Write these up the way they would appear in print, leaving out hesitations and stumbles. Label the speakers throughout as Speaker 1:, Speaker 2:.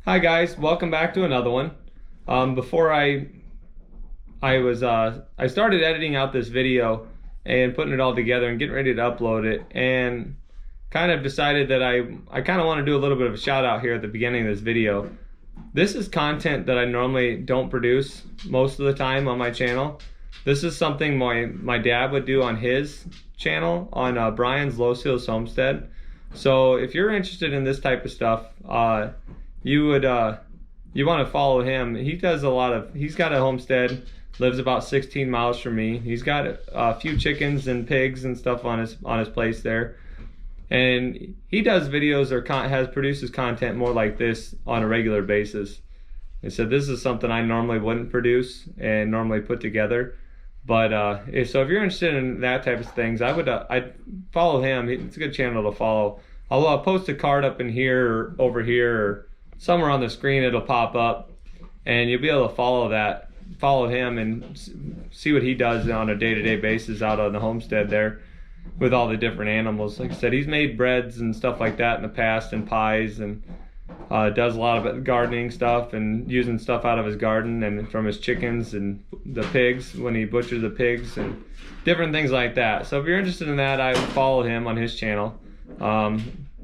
Speaker 1: Hi guys, welcome back to another one. Before I started editing out this video and putting it all together and getting ready to upload it, and kind of decided that I kind of want to do a little bit of a shout out here at the beginning of this video. This is content that I normally don't produce most of the time on my channel. This is something my dad would do on his channel on Brian's Los Hills Homestead. So if you're interested in this type of stuff, you want to follow him. He's got a homestead, lives about 16 miles from me. He's got a few chickens and pigs and stuff on his place there. And he does videos or produces content more like this on a regular basis. And so this is something I normally wouldn't produce and normally put together. But if you're interested in that type of things, I'd follow him. It's a good channel to follow. I'll post a card up in here or over here or somewhere on the screen. It'll pop up, and you'll be able to follow him and see what he does on a day-to-day basis out on the homestead there with all the different animals. Like I said, he's made breads and stuff like that in the past and pies, and does a lot of gardening stuff and using stuff out of his garden and from his chickens and the pigs when he butchers the pigs and different things like that. So if you're interested in that, I would follow him on his channel.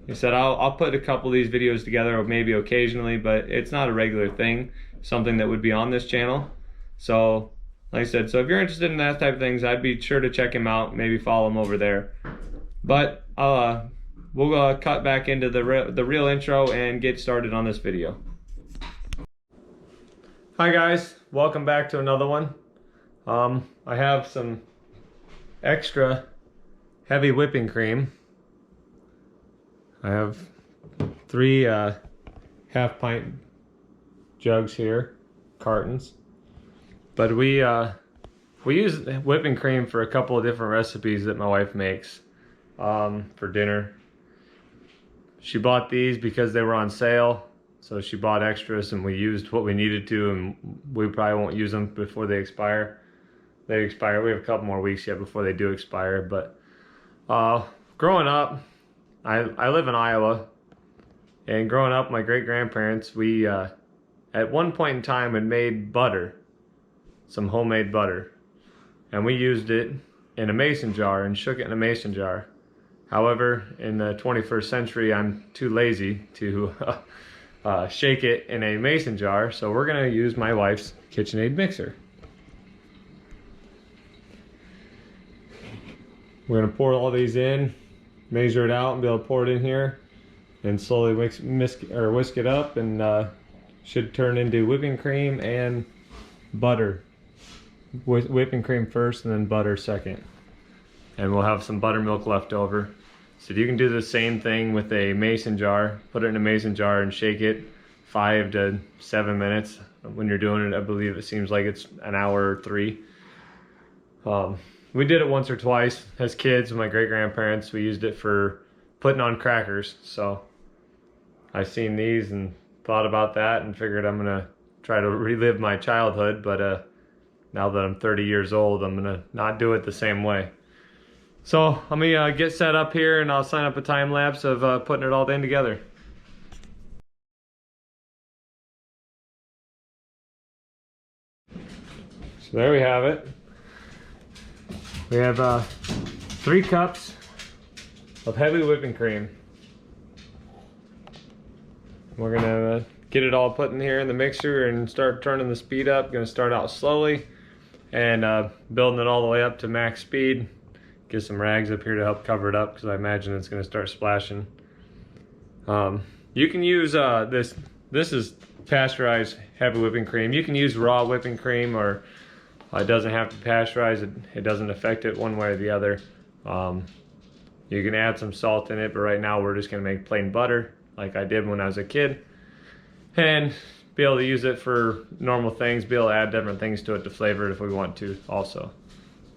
Speaker 1: He said I'll put a couple of these videos together maybe occasionally, but it's not a regular thing, something that would be on this channel. So like I said, so if you're interested in that type of things, I'd be sure to check him out, maybe follow him over there. But we'll cut back into the real intro and get started on this video. Hi guys, welcome back to another one. I have some extra heavy whipping cream. I have 3 half-pint jugs here, cartons. But we use whipping cream for a couple of different recipes that my wife makes for dinner. She bought these because they were on sale, so she bought extras and we used what we needed to, and we probably won't use them before they expire. We have a couple more weeks yet before they do expire. But growing up, I live in Iowa, and growing up, my great-grandparents, we at one point in time had made butter, some homemade butter, and we used it in a mason jar and shook it in a mason jar. However, in the 21st century, I'm too lazy to shake it in a mason jar, so we're gonna use my wife's KitchenAid mixer. We're gonna pour all these in, measure it out, and be able to pour it in here, and slowly whisk it up, and should turn into whipping cream and butter. Whipping cream first, and then butter second. And we'll have some buttermilk left over. So you can do the same thing with a mason jar. Put it in a mason jar and shake it 5 to 7 minutes. When you're doing it, I believe it seems like it's an hour or 3. We did it once or twice as kids with my great-grandparents. We used it for putting on crackers. So I seen these and thought about that and figured I'm gonna try to relive my childhood, but now that I'm 30 years old, I'm gonna not do it the same way. So let me get set up here, and I'll sign up a time lapse of putting it all in together. So there we have it. We have 3 cups of heavy whipping cream. We're gonna get it all put in here in the mixer and start turning the speed up. Gonna start out slowly and building it all the way up to max speed. Get some rags up here to help cover it up because I imagine it's gonna start splashing. You can use this is pasteurized heavy whipping cream. You can use raw whipping cream, or it doesn't have to pasteurize it. It doesn't affect it one way or the other. You can add some salt in it, but right now we're just gonna make plain butter like I did when I was a kid, and be able to use it for normal things, be able to add different things to it to flavor it if we want to also.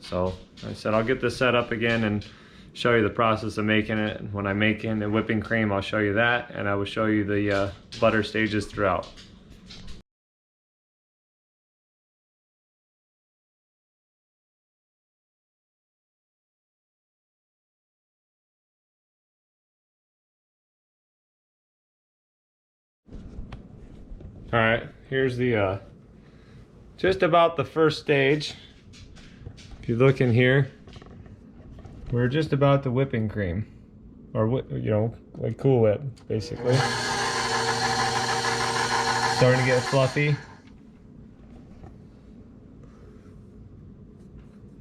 Speaker 1: So like I said, I'll get this set up again and show you the process of making it. When I'm making the whipping cream, I'll show you that, and I will show you the butter stages throughout. All right, here's the just about the first stage. If you look in here, we're just about the whipping cream, or you know, like Cool Whip, basically. Starting to get fluffy.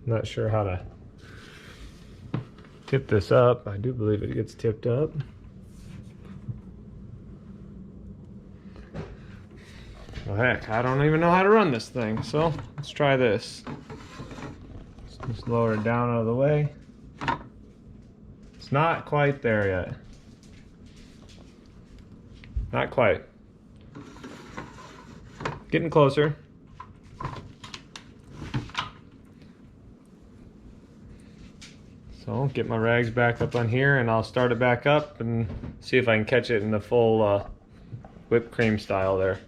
Speaker 1: Not sure how to tip this up. I do believe it gets tipped up. Well, heck, I don't even know how to run this thing, so let's try this. Just lower it down out of the way. It's not quite there yet. Not quite. Getting closer. So get my rags back up on here and I'll start it back up and see if I can catch it in the full whipped cream style there.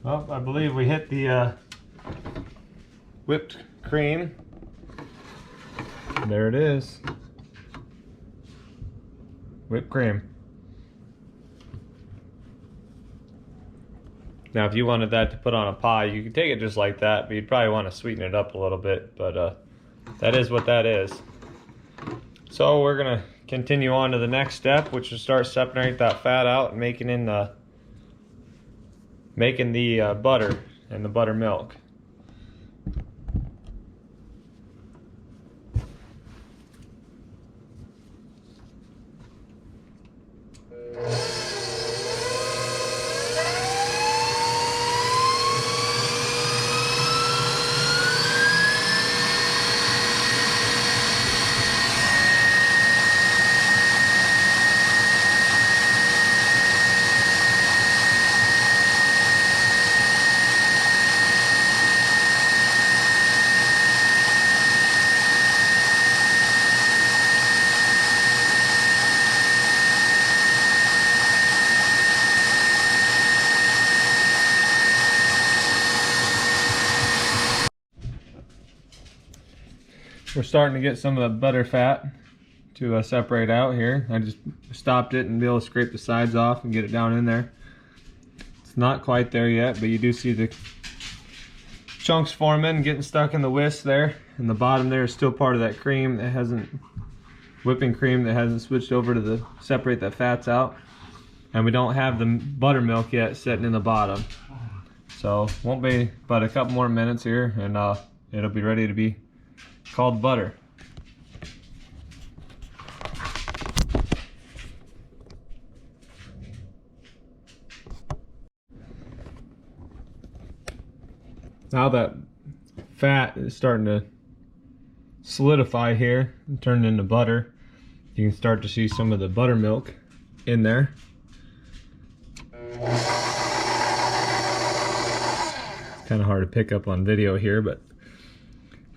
Speaker 1: Well, I believe we hit the whipped cream. There it is. Whipped cream. Now, if you wanted that to put on a pie, you could take it just like that, but you'd probably want to sweeten it up a little bit, but that is what that is. So we're gonna continue on to the next step, which is start separating that fat out and making the butter and the buttermilk. We're starting to get some of the butter fat to separate out here. I just stopped it and be able to scrape the sides off and get it down in there. It's not quite there yet, but you do see the chunks forming, getting stuck in the whisk there. And the bottom there is still part of that cream that hasn't, whipping cream that hasn't switched over to the separate the fats out. And we don't have the buttermilk yet sitting in the bottom. So won't be but a couple more minutes here and it'll be ready to be called butter. Now that fat is starting to solidify here and turn into butter, you can start to see some of the buttermilk in there. Kind of hard to pick up on video here, but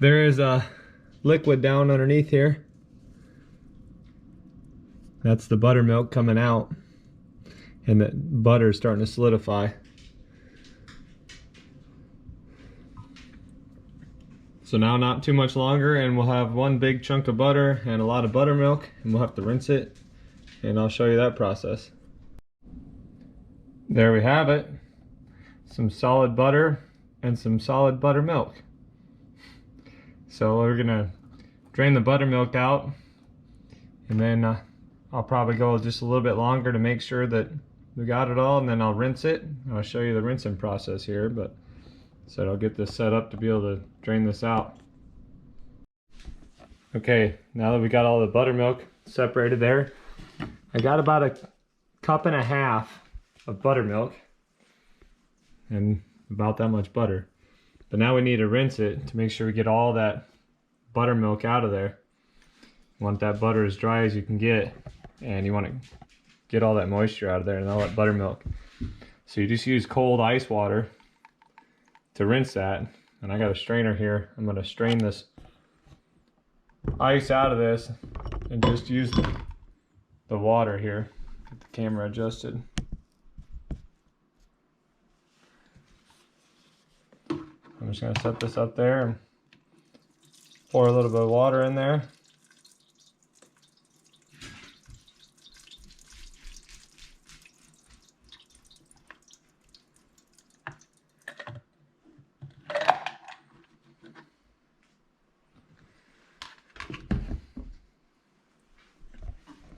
Speaker 1: there is a liquid down underneath here. That's the buttermilk coming out, and the butter is starting to solidify. So now not too much longer and we'll have one big chunk of butter and a lot of buttermilk, and we'll have to rinse it, and I'll show you that process. There we have it. Some solid butter and some solid buttermilk. So we're gonna drain the buttermilk out, and then I'll probably go just a little bit longer to make sure that we got it all, and then I'll rinse it. I'll show you the rinsing process here, but so I'll get this set up to be able to drain this out. Okay, now that we got all the buttermilk separated there, I got about a cup and a half of buttermilk and about that much butter. But now we need to rinse it to make sure we get all that buttermilk out of there. You want that butter as dry as you can get, and you want to get all that moisture out of there and all that buttermilk. So you just use cold ice water to rinse that. And I got a strainer here. I'm going to strain this ice out of this and just use the water here. Get the camera adjusted. I'm just going to set this up there and pour a little bit of water in there.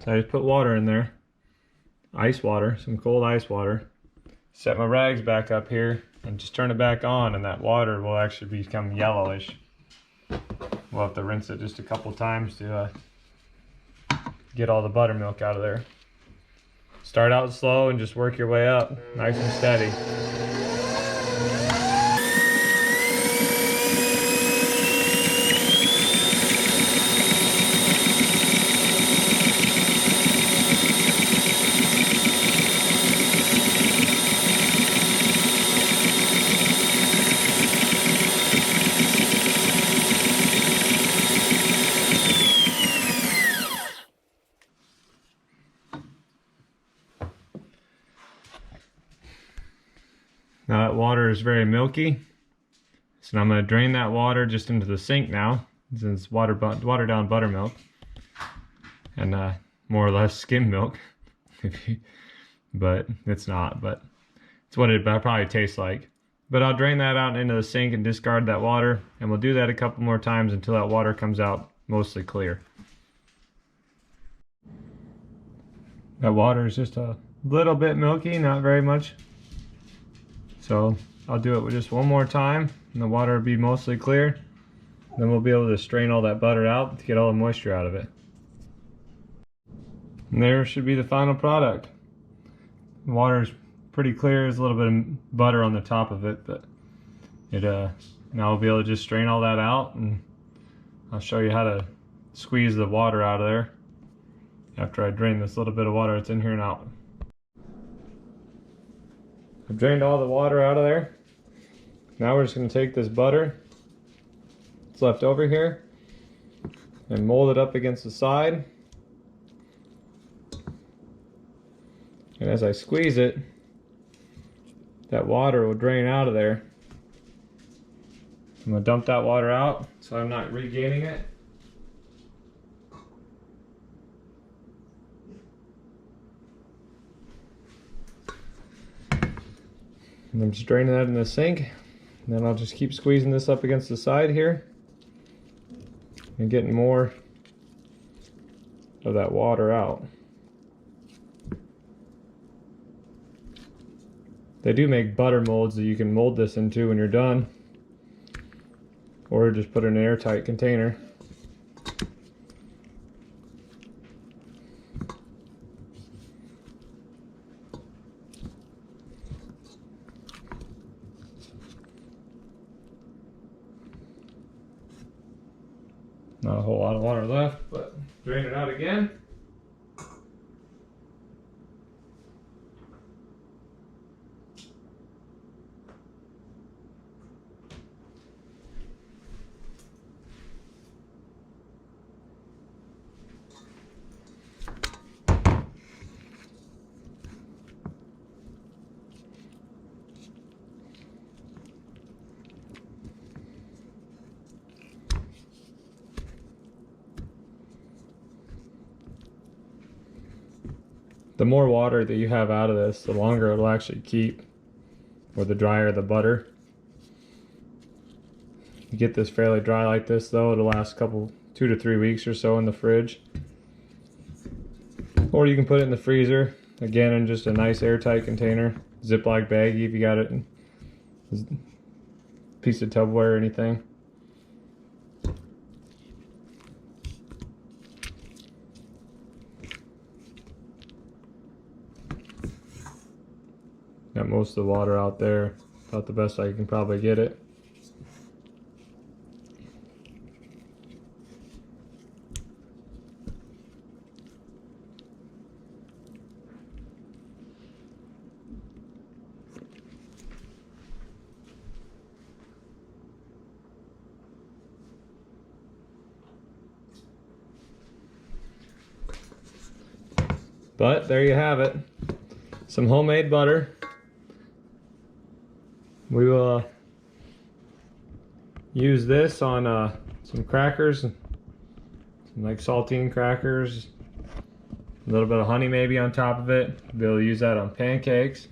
Speaker 1: So I just put water in there, ice water, some cold ice water. Set my rags back up here and just turn it back on, and that water will actually become yellowish. We'll have to rinse it just a couple times to get all the buttermilk out of there. Start out slow and just work your way up, nice and steady. Now that water is very milky, so I'm going to drain that water just into the sink now, since it's watered down buttermilk, and more or less skim milk, but it's not, but it's what it probably tastes like. But I'll drain that out into the sink and discard that water, and we'll do that a couple more times until that water comes out mostly clear. That water is just a little bit milky, not very much. So I'll do it with just one more time and the water will be mostly clear. Then we'll be able to strain all that butter out to get all the moisture out of it. And there should be the final product. The water is pretty clear, there's a little bit of butter on the top of it, but now I'll be able to just strain all that out, and I'll show you how to squeeze the water out of there after I drain this little bit of water that's in here now. I've drained all the water out of there. Now we're just going to take this butter that's left over here and mold it up against the side. And as I squeeze it, that water will drain out of there. I'm going to dump that water out so I'm not regaining it. And I'm just draining that in the sink. And then I'll just keep squeezing this up against the side here and getting more of that water out. They do make butter molds that you can mold this into when you're done, or just put it in an airtight container. Not a whole lot of water left, but drain it out again. The more water that you have out of this, the longer it'll actually keep, or the drier the butter. You get this fairly dry like this though, it'll last 2 to 3 weeks or so in the fridge. Or you can put it in the freezer, again in just a nice airtight container, Ziploc baggie if you got it in a piece of Tupperware or anything. Got most of the water out there, about the best I can probably get it. But there you have it, some homemade butter. We will use this on some crackers, some like saltine crackers, a little bit of honey maybe on top of it. Be able to use that on pancakes.